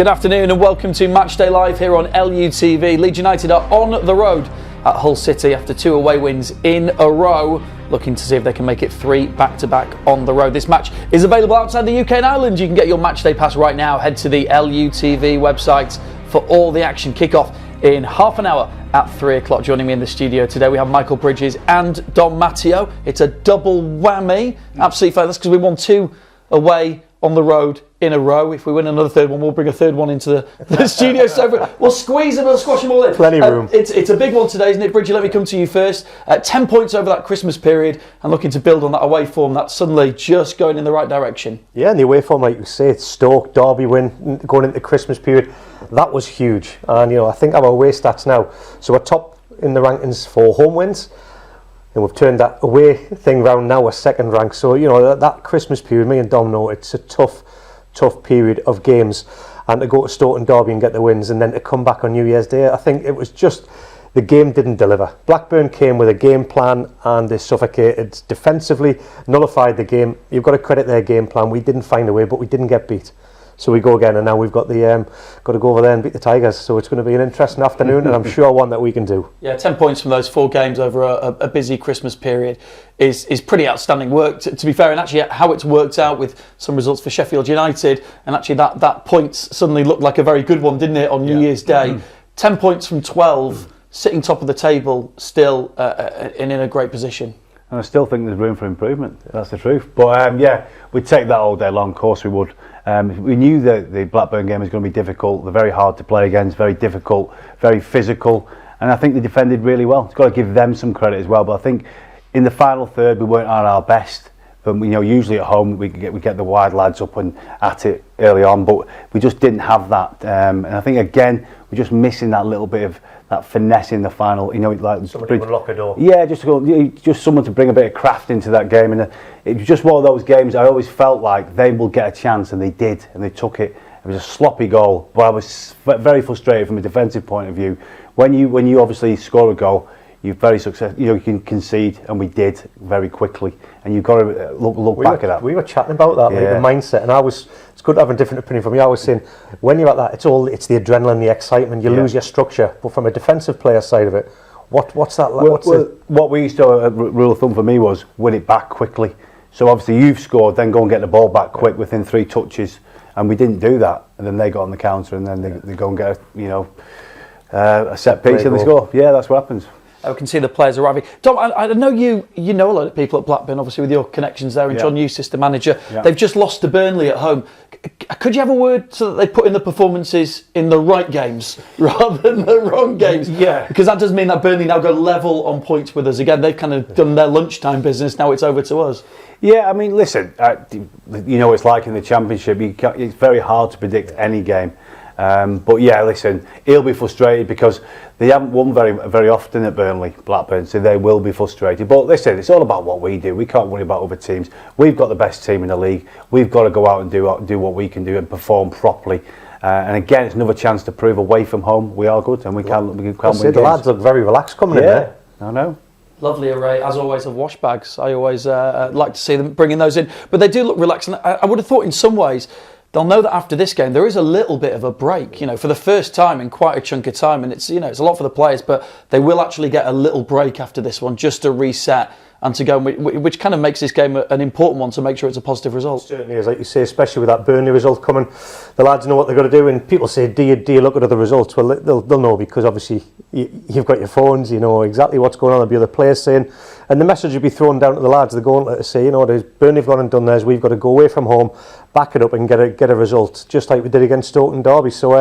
Good afternoon and welcome to Matchday Live here on LUTV. Leeds United are on the road at Hull City after 2 away wins in a row, looking to see if they can make it 3 back-to-back on the road. This match is available outside the UK and Ireland. You can get your Matchday pass right now. Head to the LUTV website for all the action. Kick-off in half an hour at 3 o'clock. Joining me in the studio today, we have Michael Bridges and Dom Matteo. It's a double whammy. Absolutely fabulous because we won 2 away on the road in a row. If we win another third one, we'll bring a third one into the studio. So we'll squeeze them, we'll squash them all in. Plenty of room. It's a big one today, isn't it, Bridgie? Let me come to you first. 10 points over that Christmas period and looking to build on that away form that's suddenly just going in the right direction. Yeah, and the away form, like you say, it's Stoke, Derby win, going into the Christmas period. That was huge. And, I think our away stats now, so we're top in the rankings for home wins. And we've turned that away thing round now, we're second rank. So, that Christmas period, me and Dom know it's a tough period of games. And to go to Stoke and Derby and get the wins and then to come back on New Year's Day, I think it was just, the game didn't deliver. Blackburn came with a game plan and they suffocated defensively, nullified the game. You've got to credit their game plan. We didn't find a way, but we didn't get beat. So we go again, and now we've got got to go over there and beat the Tigers. So it's going to be an interesting afternoon, and I'm sure one that we can do. Yeah, 10 points from those 4 games over a busy Christmas period is pretty outstanding work. To be fair, and actually how it's worked out with some results for Sheffield United, and actually that points suddenly looked like a very good one, didn't it, on New Year's Day? 10 points from 12, sitting top of the table, still in a great position. And I still think there's room for improvement. That's the truth. But we'd take that all day long. Of course we would. We knew that the Blackburn game was going to be difficult. They're very hard to play against, very difficult, very physical. And I think they defended really well. It's got to give them some credit as well. But I think in the final third we weren't at our best. But usually at home we get the wide lads up and at it early on. But we just didn't have that. And I think again we're just missing that little bit of that finesse in the final, like somebody to unlock a door. Yeah, just someone to bring a bit of craft into that game, and it was just one of those games. I always felt like they will get a chance, and they did, and they took it. It was a sloppy goal, but I was very frustrated from a defensive point of view. When you obviously score a goal, you're very successful. You can concede, and we did very quickly. And you've got to look back at that. We were chatting about that, like the mindset, and it's good to have a different opinion from you. I was saying, when you're at that, it's the adrenaline, the excitement. You lose your structure, but from a defensive player side of it, what's that like? What we used to rule of thumb for me was win it back quickly. So obviously you've scored, then go and get the ball back quick within 3 touches, and we didn't do that. And then they got on the counter, and then they go and get a set piece and they score. Yeah, that's what happens. I can see the players arriving. Dom, I know you know a lot of people at Blackburn, obviously with your connections there, and John Eustace, the manager. Yeah. They've just lost to Burnley at home. Could you have a word so that they put in the performances in the right games rather than the wrong games? Yeah. Because that does mean that Burnley now go level on points with us again. They've kind of done their lunchtime business. Now it's over to us. Yeah, I mean, listen, it's like in the Championship. It's very hard to predict any game. But yeah, listen, he'll be frustrated because they haven't won very often at Blackburn, so they will be frustrated. But listen, it's all about what we do. We can't worry about other teams. We've got the best team in the league. We've got to go out and do what we can do and perform properly. And again, it's another chance to prove away from home we are good and we can win games. The lads look very relaxed coming in there. I know. Lovely array, as always, of wash bags. I always like to see them bringing those in. But they do look relaxed. And I would have thought in some ways, they'll know that after this game there is a little bit of a break, for the first time in quite a chunk of time, and it's it's a lot for the players, but they will actually get a little break after this one just to reset and to go, which kind of makes this game an important one to make sure it's a positive result. It certainly is, like you say, especially with that Burnley result coming. The lads know what they've got to do, and people say, do you look at other results? Well, they'll know because obviously you've got your phones, you know exactly what's going on. There'll be other players saying, and the message will be thrown down to the lads. They're going to say, Burnley have gone and done theirs. We've got to go away from home, back it up and get a result, just like we did against Stoke and Derby. So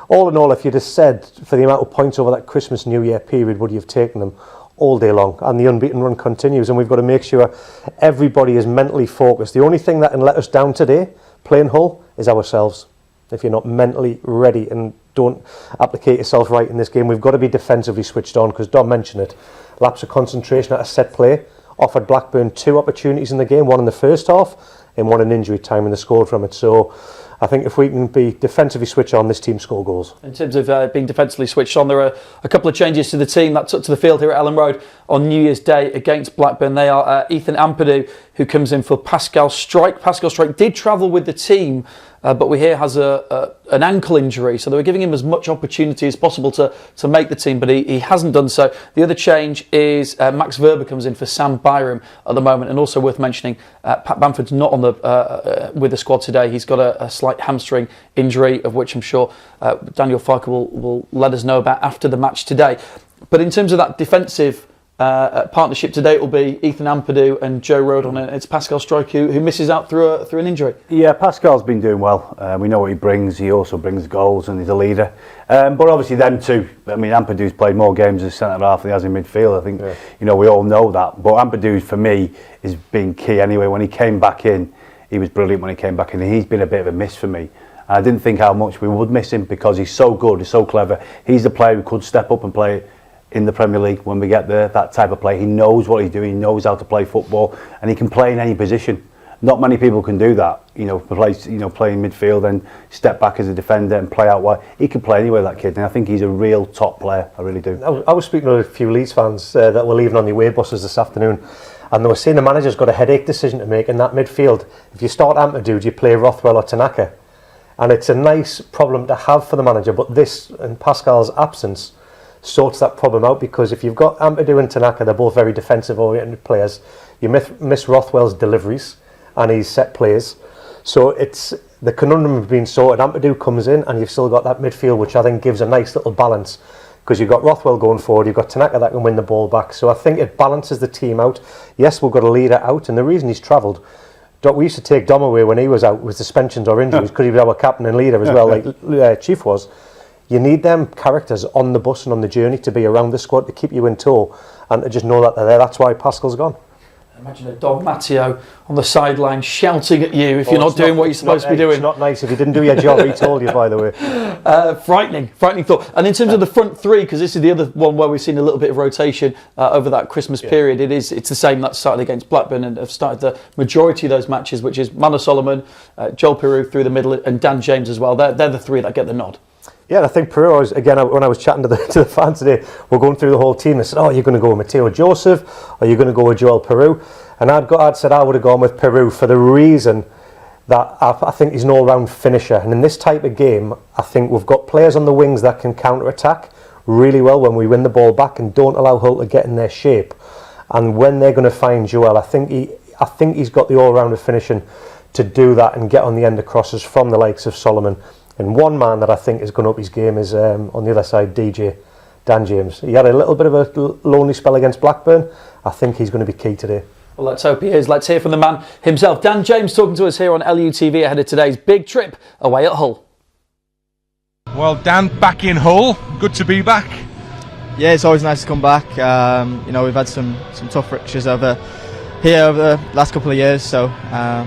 all in all, if you'd have said for the amount of points over that Christmas New Year period, would you have taken them? All day long, and the unbeaten run continues, and we've got to make sure everybody is mentally focused. The only thing that can let us down today, playing Hull, is ourselves. If you're not mentally ready and don't applicate yourself right in this game, we've got to be defensively switched on, because Dom mentioned it, lapse of concentration at a set play, offered Blackburn 2 opportunities in the game, one in the first half and one in injury time, and they scored from it. So I think if we can be defensively switched on, this team score goals. In terms of being defensively switched on, there are a couple of changes to the team that took to the field here at Elland Road on New Year's Day against Blackburn. They are Ethan Ampadu, who comes in for Pascal Strike. Pascal Strike did travel with the team but we hear has an ankle injury, so they were giving him as much opportunity as possible to make the team, but he hasn't done so. The other change is Max Verber comes in for Sam Byram at the moment, and also worth mentioning, Pat Bamford's not on with the squad today. He's got a slight hamstring injury, of which I'm sure Daniel Farke will let us know about after the match today. But in terms of that defensive partnership today, it will be Ethan Ampadu and Joe Rodon, and it's Pascal Struijk who misses out through an injury. Yeah, Pascal's been doing well. We know what he brings. He also brings goals and he's a leader. But obviously them two, I mean, Ampadu's played more games as centre half than he has in midfield. I think, we all know that. But Ampadu, for me, has been key anyway. When he came back in, he was brilliant when he came back in. And he's been a bit of a miss for me. I didn't think how much we would miss him because he's so good, he's so clever. He's the player who could step up and play in the Premier League when we get there, that type of play. He knows what he's doing, he knows how to play football, and he can play in any position. Not many people can do that, play in midfield and step back as a defender and play out wide. He can play anywhere, that kid, and I think he's a real top player, I really do. I was speaking to a few Leeds fans that were leaving on the away buses this afternoon, and they were saying the manager's got a headache decision to make in that midfield. If you start Ampadu, do you play Rothwell or Tanaka? And it's a nice problem to have for the manager, but this, in Pascal's absence, sorts that problem out, because if you've got Ampadu and Tanaka, they're both very defensive oriented players. You miss Rothwell's deliveries and his set plays, so it's the conundrum of being sorted. Ampadu comes in and you've still got that midfield, which I think gives a nice little balance, because you've got Rothwell going forward, you've got Tanaka that can win the ball back, so I think it balances the team out. Yes, we've got a leader out, and the reason he's travelled, we used to take Dom away when he was out with suspensions or injuries, because he was our captain and leader as well, like Chief was. You need them characters on the bus and on the journey to be around the squad to keep you in tow and to just know that they're there. That's why Pascal's gone. Imagine a Don Matteo on the sideline shouting at you if you're not doing what you're supposed to be doing. It's not nice if you didn't do your job, he told you, by the way. Frightening thought. And in terms of the front three, because this is the other one where we've seen a little bit of rotation over that Christmas period, it's the same that started against Blackburn and have started the majority of those matches, which is Mano Solomon, Joel Peru through the middle, and Dan James as well. They're the three that get the nod. Yeah, and I think Peru, when I was chatting to the fans today, we're going through the whole team. They said, "Oh, you're going to go with Matteo Joseph, or you're going to go with Joel Peru?" And I'd said I would have gone with Peru for the reason that I think he's an all-round finisher. And in this type of game, I think we've got players on the wings that can counter-attack really well when we win the ball back and don't allow Hull to get in their shape. And when they're going to find Joel, I think he's got the all-rounder finishing to do that and get on the end of crosses from the likes of Solomon. And one man that I think is going to up his game is on the other side, Dan James. He had a little bit of a lonely spell against Blackburn. I think he's going to be key today. Well, let's hope he is. Let's hear from the man himself. Dan James talking to us here on LUTV ahead of today's big trip away at Hull. Well, Dan, back in Hull. Good to be back. Yeah, it's always nice to come back. We've had some tough fixtures over the last couple of years, so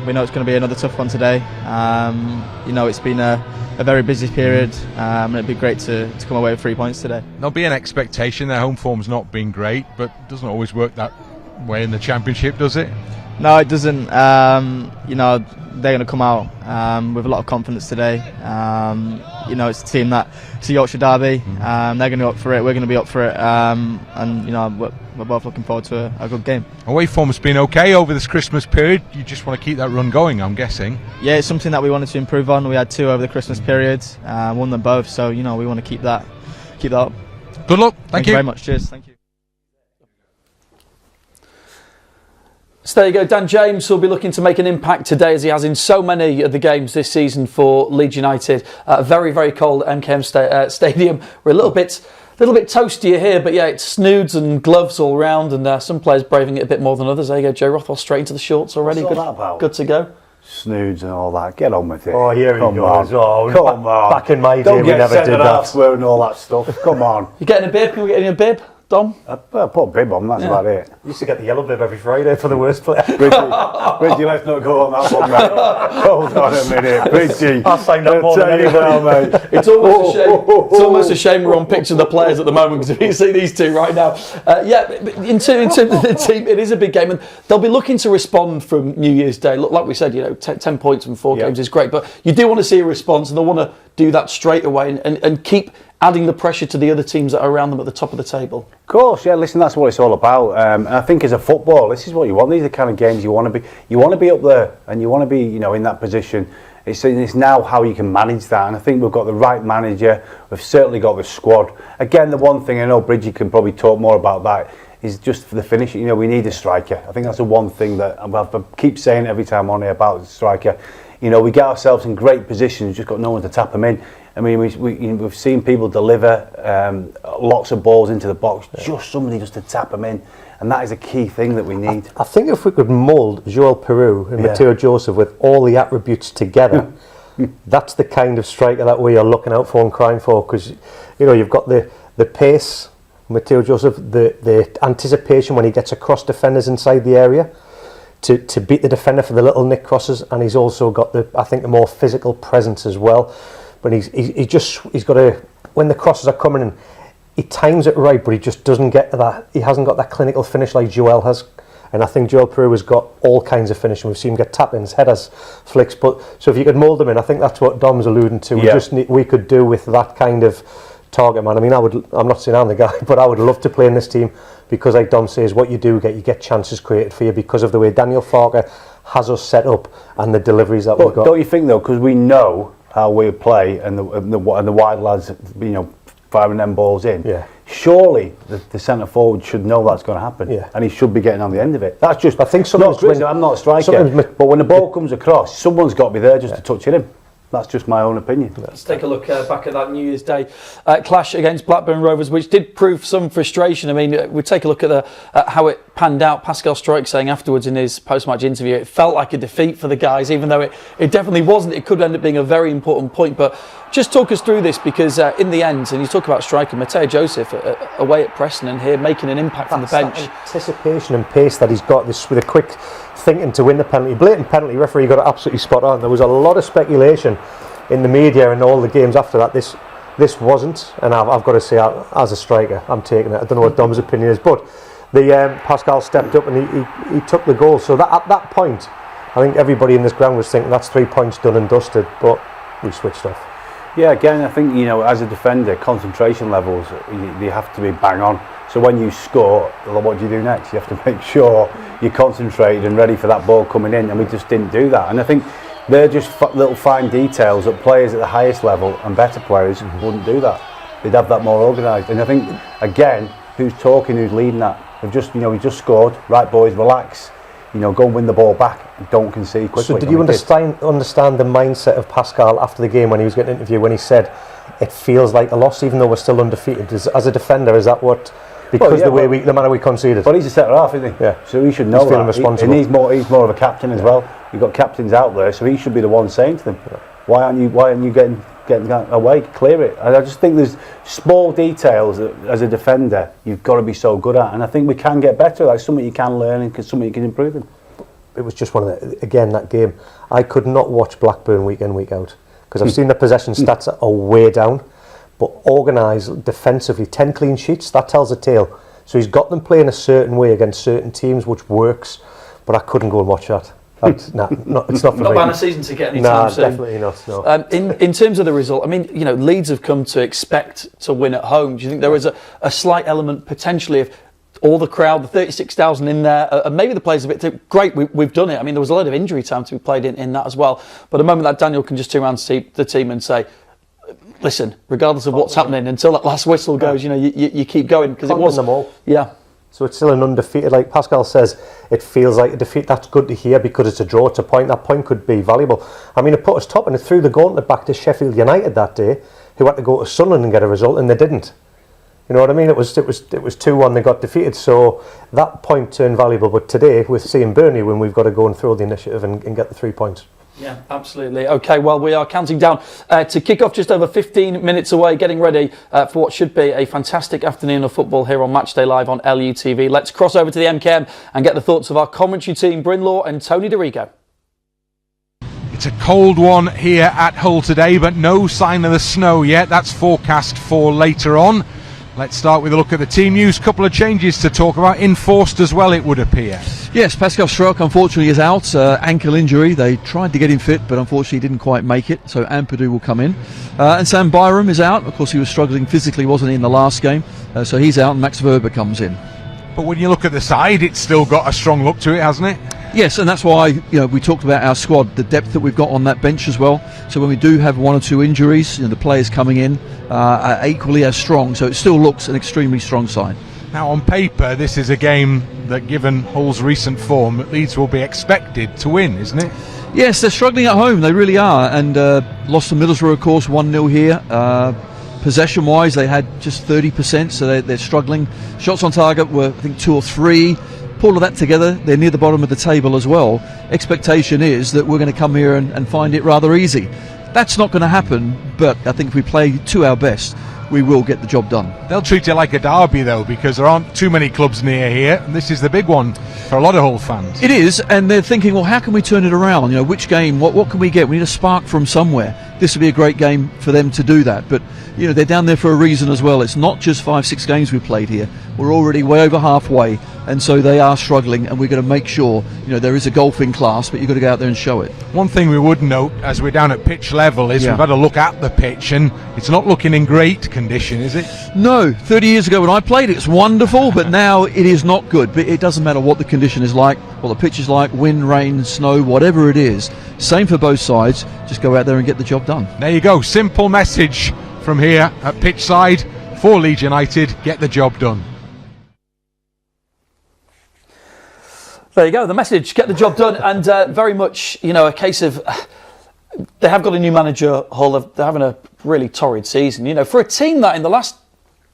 we know it's going to be another tough one today. It's been a very busy period, and it'd be great to come away with 3 points today. There'll be an expectation. Their home form's not been great, but it doesn't always work that way in the Championship, does it? No, it doesn't. They're going to come out with a lot of confidence today. It's a team it's a Yorkshire derby. They're going to be up for it. We're going to be up for it. We're both looking forward to a good game. Away form's been okay over this Christmas period. You just want to keep that run going, I'm guessing. Yeah, it's something that we wanted to improve on. We had 2 over the Christmas period, won them both. So we want to keep that up. Good luck. Thank you very much. Cheers. Thank you. So there you go, Dan James will be looking to make an impact today, as he has in so many of the games this season for Leeds United. Very, very cold MKM Stadium. We're a little bit toastier here, but yeah, it's snoods and gloves all round, and some players braving it a bit more than others. There you go, Joe Rothwell straight into the shorts already. What's all that about? Good to go. Snoods and all that. Get on with it. Oh, here he goes. Oh, come on. Back in my day, we never did that. Wearing all that stuff. Come on. You getting a bib? Can we get in a bib, Dom? I put a bib on, that's about it. Used to get the yellow bib every Friday for the worst player. Bridgie, let's not go on that one, mate. Hold on a minute, Bridgie. I'll sign that more than anyone, mate. It's almost a shame we're on picture of the players at the moment, because if you see these two right now. In terms of the team, it is a big game, and they'll be looking to respond from New Year's Day. Look, like we said, 10 points from 4 games is great, but you do want to see a response, and they'll want to do that straight away and keep adding the pressure to the other teams that are around them at the top of the table? Of course, yeah. Listen, that's what it's all about. And I think as a football, this is what you want. These are the kind of games you want to be. You want to be up there, and you want to be, in that position. It's now how you can manage that, and I think we've got the right manager. We've certainly got the squad. Again, the one thing I know Bridgie can probably talk more about that is just for the finish. We need a striker. I think that's the one thing that I keep saying every time on here about the striker. We get ourselves in great positions, just got no one to tap them in. I mean, we've seen people deliver lots of balls into the box, just somebody just to tap them in. And that is a key thing that we need. I think if we could mould Joel Peru and Matteo Joseph with all the attributes together, that's the kind of striker that we are looking out for and crying for. Because, you've got the pace, Matteo Joseph, the anticipation when he gets across defenders inside the area to beat the defender for the little nick crosses, and he's also got the more physical presence as well. But he's got to, when the crosses are coming in, he times it right, but he just doesn't get that. He hasn't got that clinical finish like Joel has. And I think Joel Peru has got all kinds of finishing. We've seen him get tap-ins, headers, flicks. So if you could mould them in, I think that's what Dom's alluding to. We could do with that kind of target man. I mean, I'm not saying I'm the guy, but I would love to play in this team because, like Dom says, what you get chances created for you because of the way Daniel Farker has us set up and the deliveries that we've got. Don't you think though, because we know how we play and the wide lads, firing them balls in. Yeah. Surely the centre forward should know that's going to happen, and he should be getting on the end of it. That's just. I think sometimes I'm not a striker, but when the ball comes across, someone's got to be there just to touch it in. That's just my own opinion. Let's take a look back at that New Year's Day clash against Blackburn Rovers, which did prove some frustration. I mean, we take a look at how it panned out. Pascal Struijk saying afterwards in his post-match interview, it felt like a defeat for the guys, even though it definitely wasn't. It could end up being a very important point. But just talk us through this, because in the end, and you talk about striker, Matteo Joseph away at Preston and here making an impact on the bench. That anticipation and pace that he's got, this with a quick thinking to win the penalty. Blatant penalty, referee got it absolutely spot on. There was a lot of speculation in the media and all the games after that. This wasn't, and I've got to say, as a striker, I'm taking it. I don't know what Dom's opinion is, but the Pascal stepped up and he took the goal. So that at that point, I think everybody in this ground was thinking that's 3 points done and dusted, but we switched off. Yeah, again, I think, as a defender, concentration levels, they have to be bang on. So when you score, what do you do next? You have to make sure you're concentrated and ready for that ball coming in, and we just didn't do that. And I think they're just little fine details that players at the highest level and better players wouldn't do that. They'd have that more organised. And I think, again, who's talking, who's leading that? They've just, we just scored. Right, boys, relax. Go and win the ball back. Don't concede quickly. So did you understand the mindset of Pascal after the game when he was getting interviewed, when he said it feels like a loss even though we're still undefeated? As a defender, is that what? Because the manner we conceded. But he's a centre half, isn't he? Yeah. So he should know he's feeling responsible. And he's more of a captain as well. You've got captains out there, so he should be the one saying to them, why aren't you getting away? Clear it. And I just think there's small details that, as a defender, you've got to be so good at. And I think we can get better. That's something you can learn and something you can improve in. It was just one of that game. I could not watch Blackburn week in, week out because I've seen the possession stats are way down, but organised defensively, 10 clean sheets, that tells a tale. So he's got them playing a certain way against certain teams, which works, but I couldn't go and watch that. It's not for me. Not bad a season to get anytime soon. Definitely not. No. In terms of the result, I mean, Leeds have come to expect to win at home. Do you think there is a slight element potentially of all the crowd, the 36,000 in there, and maybe the players a bit great, we've done it. I mean, there was a lot of injury time to be played in that as well. But a moment that Daniel can just turn around to the team and say, listen, regardless of what's happening, until that last whistle goes, you keep going, because it was them all. Yeah. So it's still an undefeated, like Pascal says, it feels like a defeat. That's good to hear because it's a draw, it's a point. That point could be valuable. I mean, it put us top and it threw the gauntlet back to Sheffield United that day, who had to go to Sunderland and get a result, and they didn't. You know what I mean? It was 2-1, they got defeated, so that point turned valuable. But today, with seeing Burnley, when we've got to go and throw the initiative and get the 3 points. Yeah, absolutely. Okay, well, we are counting down to kick off, just over 15 minutes away, getting ready for what should be a fantastic afternoon of football here on Matchday Live on LUTV. Let's cross over to the MKM and get the thoughts of our commentary team, Bryn Law and Tony DeRigo. It's a cold one here at Hull today, but no sign of the snow yet. That's forecast for later on. Let's start with a look at the team news. Couple of changes to talk about, enforced as well, it would appear. Yes, Pascal Struijk unfortunately is out, ankle injury. They tried to get him fit, but unfortunately didn't quite make it, so Ampadu will come in. And Sam Byram is out. Of course, he was struggling physically, wasn't he, in the last game, so he's out, and Max Verber comes in. But when you look at the side, it's still got a strong look to it, hasn't it? Yes, and that's why we talked about our squad, the depth that we've got on that bench as well. So when we do have one or two injuries, the players coming in are equally as strong, so it still looks an extremely strong side. Now, on paper, this is a game that, given Hull's recent form, Leeds will be expected to win, isn't it? Yes, they're struggling at home, they really are, and lost to Middlesbrough, of course, 1-0 here. Possession-wise, they had just 30%, so they're struggling. Shots on target were, I think, 2 or 3. Pull all of that together, they're near the bottom of the table as well. Expectation is that we're going to come here and find it rather easy. That's not going to happen, but I think if we play to our best, we will get the job done. They'll treat it like a derby, though, because there aren't too many clubs near here, and this is the big one for a lot of Hull fans. It is, and they're thinking, well, how can we turn it around? Which game, what can we get? We need a spark from somewhere. This would be a great game for them to do that, but they're down there for a reason as well. It's not just 5-6 games we've played here. We're already way over halfway, and so they are struggling, and we're going to make sure there is a golfing class, but you've got to go out there and show it. One thing we would note as we're down at pitch level is we've had a look at the pitch, and it's not looking in great condition, is it? No, 30 years ago when I played it's wonderful, but now it is not good. But it doesn't matter what the condition is like, what the pitch is like, wind, rain, snow, whatever it is. Same for both sides, just go out there and get the job done. There you go, simple message from here at pitch side for Leeds United: get the job done. There you go, the message, get the job done, and very much, a case of, they have got a new manager, Hull, they're having a really torrid season. For a team that in the last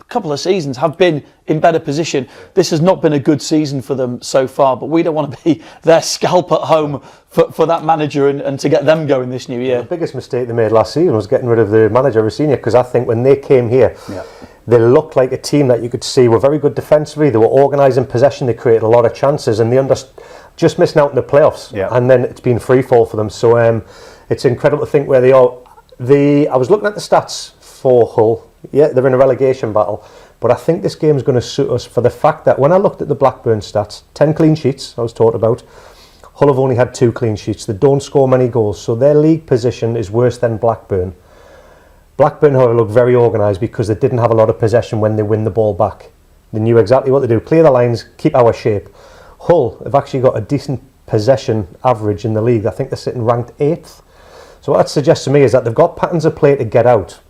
couple of seasons have been in better position, this has not been a good season for them so far, but we don't want to be their scalp at home for that manager and to get them going this new year. The biggest mistake they made last season was getting rid of the manager, Rossini, because I think when they came here, they looked like a team that you could see were very good defensively. They were organising possession, they created a lot of chances, and they just missing out in the playoffs. And then it's been free fall for them. So it's incredible to think where they are. I was looking at the stats for Hull. Yeah, they're in a relegation battle, but I think this game is going to suit us for the fact that when I looked at the Blackburn stats, 10 clean sheets I was talked about. Hull have only had 2 clean sheets. They don't score many goals, so their league position is worse than Blackburn. Blackburn, however, look very organised because they didn't have a lot of possession when they win the ball back. They knew exactly what to do: clear the lines, keep our shape. Hull have actually got a decent possession average in the league. I think they're sitting ranked 8th. So what that suggests to me is that they've got patterns of play to get out.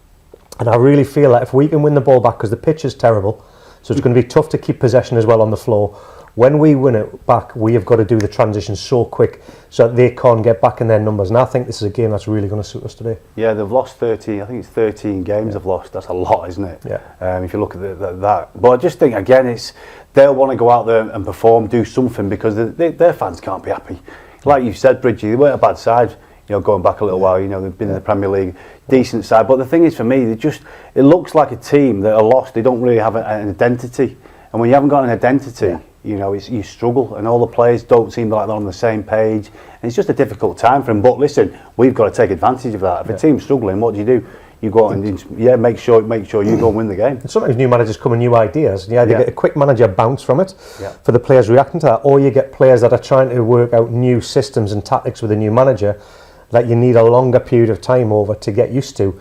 And I really feel that if we can win the ball back, because the pitch is terrible, so it's going to be tough to keep possession as well on the floor. When we win it back, we have got to do the transition so quick so that they can't get back in their numbers. And I think this is a game that's really going to suit us today. Yeah, they've lost 30, I think it's 13 games they've lost. That's a lot, isn't it? Yeah. If you look at that. But I just think, again, they'll want to go out there and perform, do something, because their fans can't be happy. Like you said, Bridgie, they weren't a bad side. Going back a little while, they've been in the Premier League, decent side. But the thing is, for me, it looks like a team that are lost. They don't really have an identity. And when you haven't got an identity, you struggle, and all the players don't seem like they're on the same page. And it's just a difficult time for them. But listen, we've got to take advantage of that. If a team's struggling, what do? You go out and make sure you go and win the game. And sometimes new managers come with new ideas, and you either get a quick manager bounce from it for the players reacting to that, or you get players that are trying to work out new systems and tactics with a new manager that you need a longer period of time over to get used to.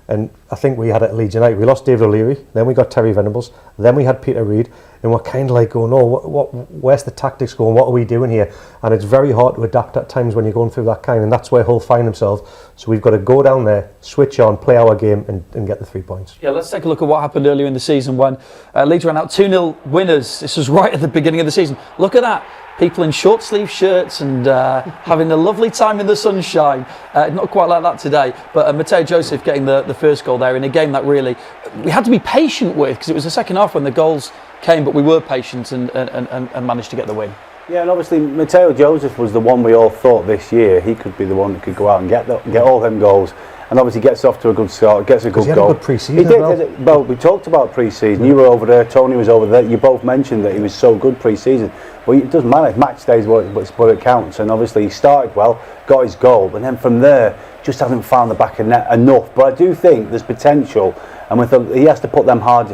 And I think we had it at Leeds United. We lost David O'Leary, then we got Terry Venables, then we had Peter Reid, and we're kind of like going, where's the tactics going? What are we doing here? And it's very hard to adapt at times when you're going through that kind, and that's where Hull find themselves. So we've got to go down there, switch on, play our game, and get the 3 points. Yeah, let's take a look at what happened earlier in the season when Leeds ran out 2-0 winners. This was right at the beginning of the season. Look at that. People in short sleeve shirts and having a lovely time in the sunshine. Not quite like that today, but Matteo Joseph getting the first goal there in a game that really we had to be patient with, because it was the second half when the goals came, but we were patient and managed to get the win. Yeah, and obviously Matteo Joseph was the one we all thought this year he could be the one that could go out and get all them goals. And obviously gets off to a good start, gets a good goal. He had a good pre-season. He did. Well, we talked about pre-season. You were over there, Tony was over there. You both mentioned that he was so good pre-season. But it doesn't matter. Match day is what it counts. And obviously he started well, got his goal, but then from there just hasn't found the back of net enough. But I do think there's potential and he has to put them hard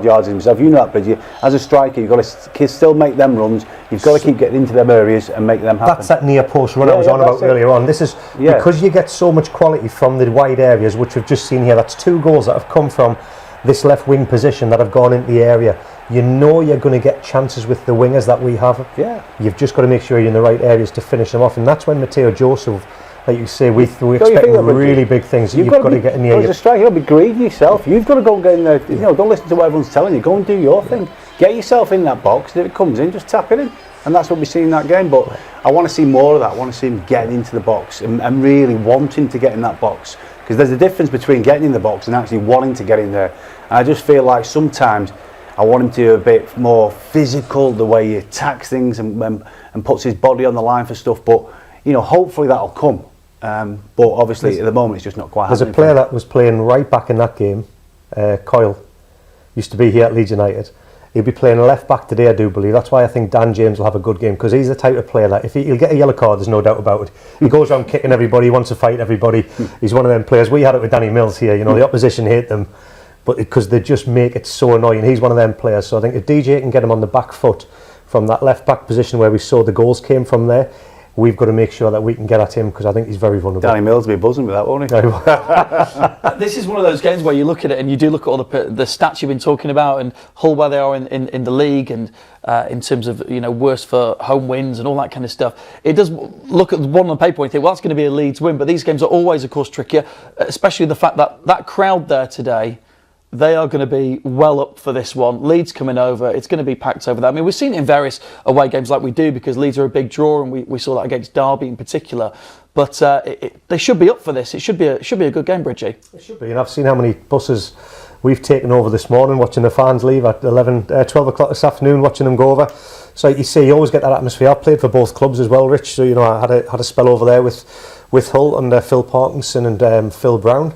yards in himself. You know that, Bridgie. As a striker, you've got to still make them runs. You've got to keep getting into them areas and make them happen. That's that near post run I was on about earlier on. This is because you get so much quality from the wide areas, which we've just seen here. That's 2 goals that have come from this left wing position that have gone into the area. You know you're going to get chances with the wingers that we have. Yeah. You've just got to make sure you're in the right areas to finish them off, and that's when Matteo Joseph, like you say, we expect really big things. You've got to get in the area. As a striker, you've got to be greedy yourself. You've got to go and get in there. You know, don't listen to what everyone's telling you. Go and do your thing. Get yourself in that box. If it comes in, just tap it in. And that's what we see in that game. But I want to see more of that. I want to see him getting into the box and really wanting to get in that box. Because there's a difference between getting in the box and actually wanting to get in there. And I just feel like sometimes I want him to be a bit more physical, the way he attacks things and puts his body on the line for stuff. But, you know, hopefully that'll come. But obviously at the moment it's just not quite happening. There's a player that was playing right back in that game, Coyle, used to be here at Leeds United. He'll be playing left back today, I do believe. That's why I think Dan James will have a good game, because he's the type of player that if he'll get a yellow card, there's no doubt about it. He goes around kicking everybody, he wants to fight everybody. He's one of them players. We had it with Danny Mills here, you know, the opposition hate them, but because they just make it so annoying. He's one of them players. So I think if DJ can get him on the back foot from that left back position where we saw the goals came from there, we've got to make sure that we can get at him, because I think he's very vulnerable. Danny Mills will be buzzing with that, won't he? This is one of those games where you look at it and you do look at all the stats you've been talking about, and Hull where they are in the league, and in terms of, you know, worst for home wins and all that kind of stuff. It does look at one on the paper and you think, well, that's going to be a Leeds win, but these games are always, of course, trickier, especially the fact that that crowd there today, they are going to be well up for this one. Leeds coming over, it's going to be packed over there. I mean, we've seen it in various away games like we do, because Leeds are a big draw, and we saw that against Derby in particular. But they should be up for this. It should be a good game, Bridgie. It should be, and I've seen how many buses we've taken over this morning, watching the fans leave at 12 o'clock this afternoon, watching them go over. So you see, you always get that atmosphere. I've played for both clubs as well, Rich. So, you know, I had a spell over there with Hull under Phil Parkinson and Phil Brown.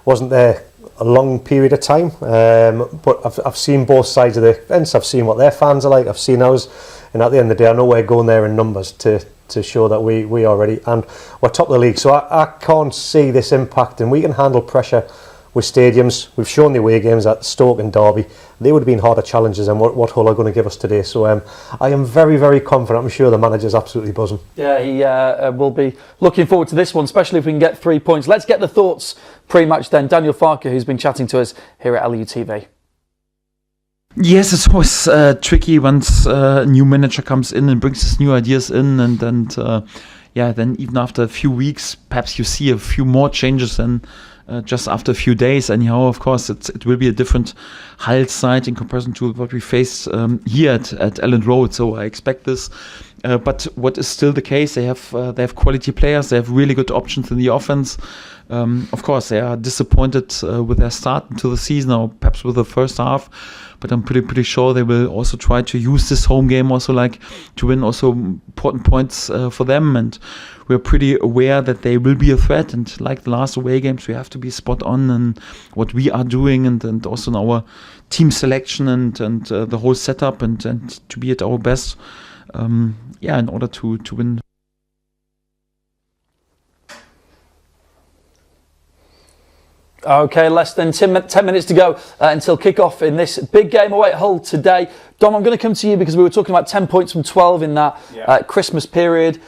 Wasn't there a long period of time, but I've seen both sides of the fence. I've seen what their fans are like, I've seen ours, and at the end of the day I know we're going there in numbers to show that we are ready, and we're top of the league. So I can't see this impact, and we can handle pressure with stadiums. We've shown the away games at Stoke and Derby. They would have been harder challenges than what Hull are going to give us today. So I am very, very confident. I'm sure the manager's absolutely buzzing. Yeah, he will be looking forward to this one, especially if we can get 3 points. Let's get the thoughts pre-match then. Daniel Farker, who's been chatting to us here at LUTV. Yes, it's always tricky once a new manager comes in and brings his new ideas in, and then even after a few weeks, perhaps you see a few more changes than just after a few days. Anyhow, of course, it will be a different Hull side in comparison to what we faced here at Elland Road. So I expect this. But what is still the case? They have quality players. They have really good options in the offense. Of course, they are disappointed with their start into the season, or perhaps with the first half. But I'm pretty sure they will also try to use this home game also like to win also important points for them. And we're pretty aware that they will be a threat. And like the last away games, we have to be spot on in what we are doing, and also in our team selection and the whole setup, and to be at our best. In order to win. Okay, less than 10 minutes to go until kick-off in this big game away at Hull today. Dom, I'm going to come to you because we were talking about 10 points from 12 in that Christmas period.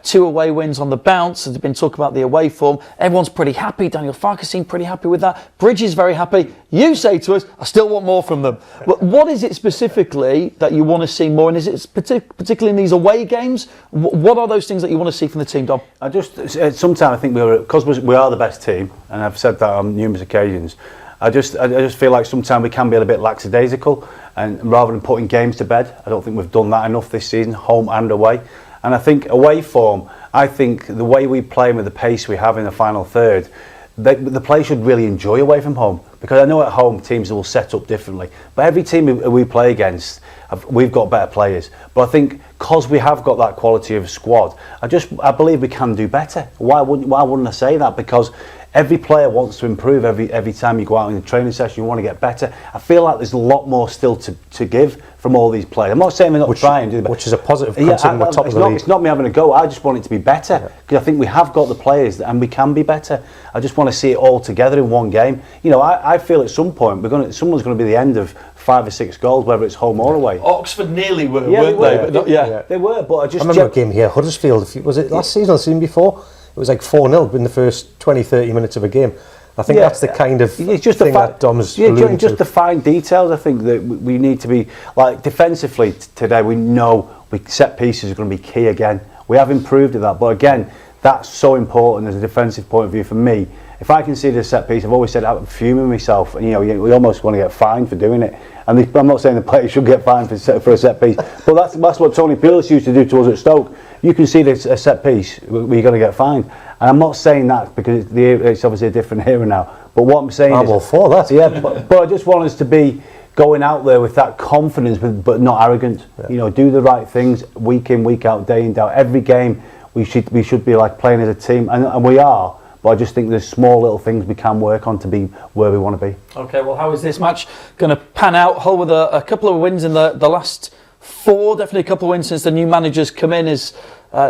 2 away wins on the bounce. There's been talk about the away form. Everyone's pretty happy. Daniel Farker seemed pretty happy with that. Bridge is very happy. You say to us, I still want more from them. But what is it specifically that you want to see more? And is it particularly in these away games? What are those things that you want to see from the team, Dom? Sometimes I think because we are the best team, and I've said that on numerous occasions. I just feel like sometimes we can be a little bit lackadaisical, and rather than putting games to bed, I don't think we've done that enough this season, home and away. And I think away form, I think the way we play with the pace we have in the final third, the players should really enjoy away from home, because I know at home teams will set up differently, but every team we play against, we've got better players. But I think because we have got that quality of squad, I believe we can do better. Why wouldn't I say that? Because every player wants to improve. Every time you go out in a training session, you want to get better. I feel like there's a lot more still to give from all these players. I'm not saying they're not trying to do, which is a positive. Considering we're top of the league. It's not me having a go. I just want it to be better, because I think we have got the players and we can be better. I just want to see it all together in one game. You know, I I feel at some point someone's going to be the end of 5 or 6 goals, whether it's home or away. Oxford nearly were, Yeah, weren't they? But not, They were, but I remember a game here, Huddersfield, was it last season or the season before? It was like 4-0 in the first 20-30 minutes of a game. I think that's the kind of it's just thing that Dom's alluding just to. the fine details. I think that we need to be, like, defensively today, we know set pieces are going to be key again. We have improved at that, but again, that's so important as a defensive point of view for me. If I can see the set piece, I've always said I'm fuming myself, and we almost want to get fined for doing it. And I'm not saying the players should get fined for a set piece, but that's what Tony Pulis used to do to us at Stoke. You can see this a set piece, we're going to get fined. And I'm not saying that because it's obviously a different era now. But what I'm saying I'm all for that. Yeah, but I just want us to be going out there with that confidence, but not arrogant. Yeah. Do the right things week in, week out, day in, day out. Every game we should be like playing as a team, and we are. But I just think there's small little things we can work on to be where we want to be. Okay, well, how is this match going to pan out? Hull with a couple of wins in the last 4, definitely a couple of wins since the new manager's come in. Is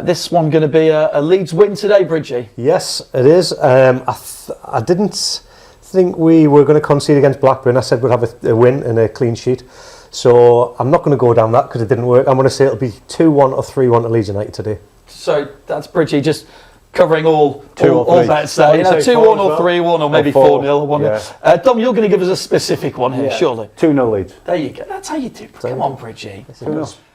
this one going to be a Leeds win today, Bridgie? Yes, it is. I didn't think we were going to concede against Blackburn. I said we'd have a win and a clean sheet. So I'm not going to go down that because it didn't work. I'm going to say it'll be 2-1 or 3-1 to Leeds United today. So that's Bridgie just covering all bets there. 2-1 or 3-1 or maybe 4-0 or 1-0. Dom, you're going to give us a specific one here, surely. 2-0 Leeds. There you go. That's how you do. Come on, Bridgie.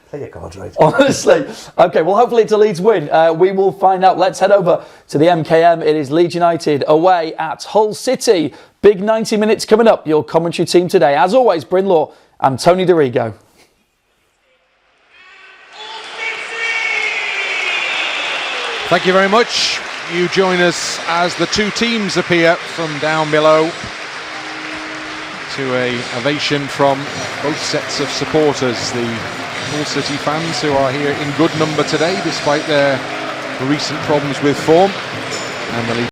Play your cards right. Honestly. Okay, well, hopefully it's a Leeds win. We will find out. Let's head over to the MKM. It is Leeds United away at Hull City. Big 90 minutes coming up. Your commentary team today, as always, Bryn Law and Tony DeRigo. Thank you very much. You join us as the two teams appear from down below to a ovation from both sets of supporters. The Hull City fans who are here in good number today despite their recent problems with form, and the